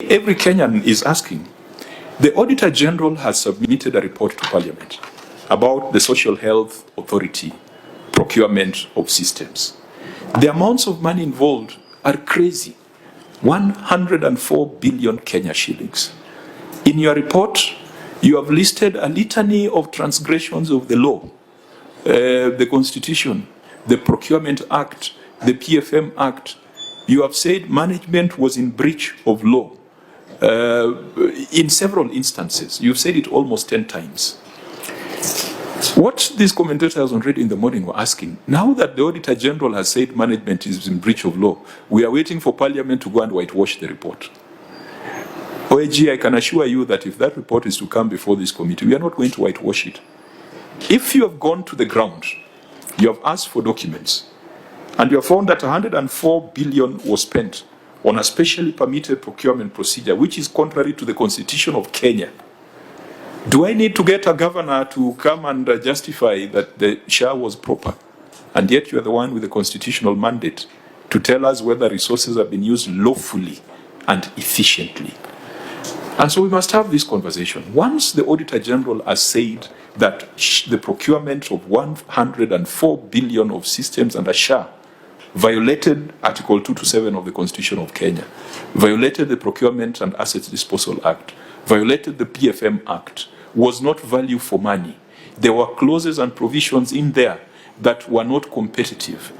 Every Kenyan is asking. The Auditor General has submitted a report to Parliament about the Social Health Authority procurement of systems. The amounts of money involved are crazy. 104 billion Kenya shillings. In your report, you have listed a litany of transgressions of the law, the Constitution, the Procurement Act, the PFM Act. You have said management was in breach of law. In several instances, you've said it almost 10 times. What these commentators on Radio in the Morning were asking, now that the Auditor General has said management is in breach of law, we are waiting for Parliament to go and whitewash the report. OAG, I can assure you that if that report is to come before this committee, we are not going to whitewash it. If you have gone to the ground, you have asked for documents, and you have found that 104 billion was spent on a specially permitted procurement procedure, which is contrary to the Constitution of Kenya. Do I need to get a governor to come and justify that the SHA was proper? And yet you are the one with the constitutional mandate to tell us whether resources have been used lawfully and efficiently. And so we must have this conversation. Once the Auditor General has said that the procurement of 104 billion of systems under SHA violated Article 227 of the Constitution of Kenya, violated the Procurement and Assets Disposal Act, violated the PFM Act, was not value for money. There were clauses and provisions in there that were not competitive.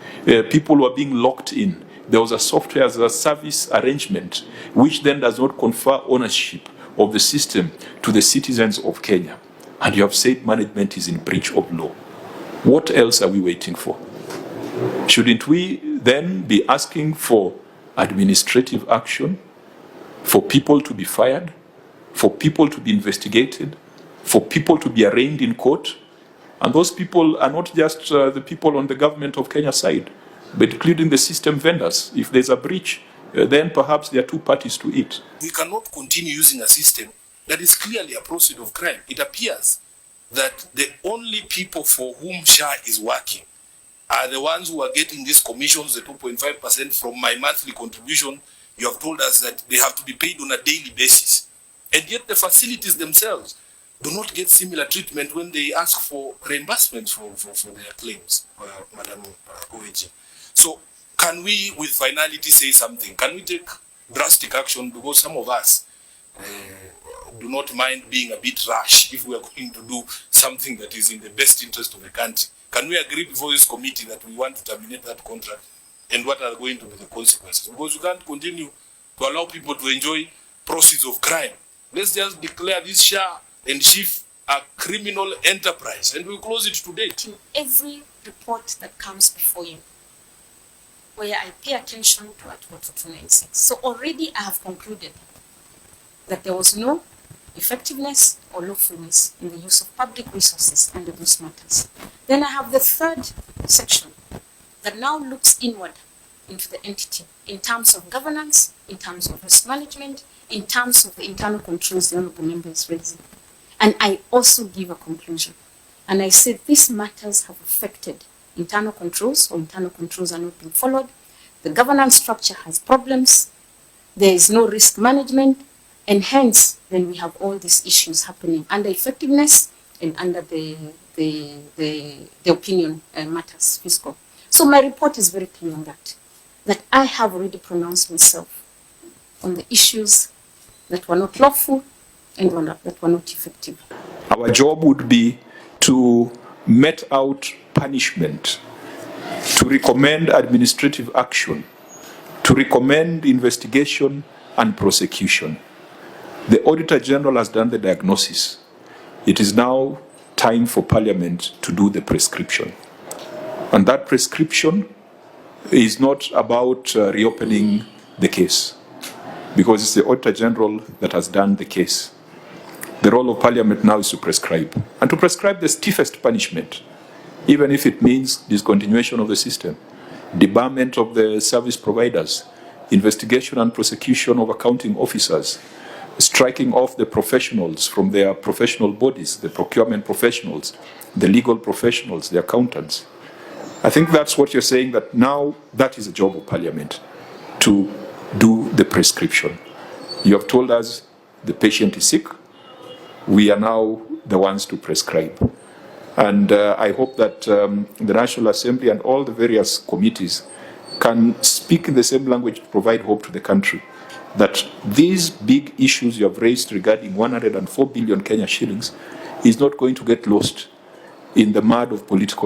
People were being locked in. There was a software as a service arrangement, which then does not confer ownership of the system to the citizens of Kenya. And you have said management is in breach of law. What else are we waiting for? Shouldn't we then be asking for administrative action, for people to be fired, for people to be investigated, for people to be arraigned in court? And those people are not just the people on the government of Kenya side, but including the system vendors. If there's a breach, then perhaps there are two parties to it. We cannot continue using a system that is clearly a proceed of crime. It appears that the only people for whom SHA is working are the ones who are getting these commissions, the 2.5% from my monthly contribution. You have told us that they have to be paid on a daily basis. And yet the facilities themselves do not get similar treatment when they ask for reimbursements for their claims, Madam OAG. So can we, with finality, say something? Can we take drastic action? Because some of us do not mind being a bit rash if we are going to do something that is in the best interest of the country. Can we agree before this committee that we want to terminate that contract, and what are going to be the consequences? Because you can't continue to allow people to enjoy proceeds of crime. Let's just declare this SHA and SHIF a criminal enterprise, and we'll close it today. In every report that comes before you, where I pay attention to Article 296. So already I have concluded that there was no effectiveness or lawfulness in the use of public resources under those matters. Then I have the third section that now looks inward into the entity in terms of governance, in terms of risk management, in terms of the internal controls the Honourable Member is raising. And I also give a conclusion. And I said these matters have affected internal controls, or internal controls are not being followed. The governance structure has problems. There is no risk management. And hence, then we have all these issues happening under effectiveness and under the opinion matters, fiscal. So my report is very clear on that I have already pronounced myself on the issues that were not lawful and that were not effective. Our job would be to mete out punishment, to recommend administrative action, to recommend investigation and prosecution. The Auditor General has done the diagnosis. It is now time for Parliament to do the prescription. And that prescription is not about reopening the case, because it's the Auditor General that has done the case. The role of Parliament now is to prescribe, and to prescribe the stiffest punishment, even if it means discontinuation of the system, debarment of the service providers, investigation and prosecution of accounting officers, striking off the professionals from their professional bodies, the procurement professionals, the legal professionals, the accountants. I think that's what you're saying, that now that is the job of Parliament, to do the prescription. You have told us the patient is sick. We are now the ones to prescribe. And I hope that the National Assembly and all the various committees can speak in the same language to provide hope to the country that these big issues you have raised regarding 104 billion Kenya shillings is not going to get lost in the mud of political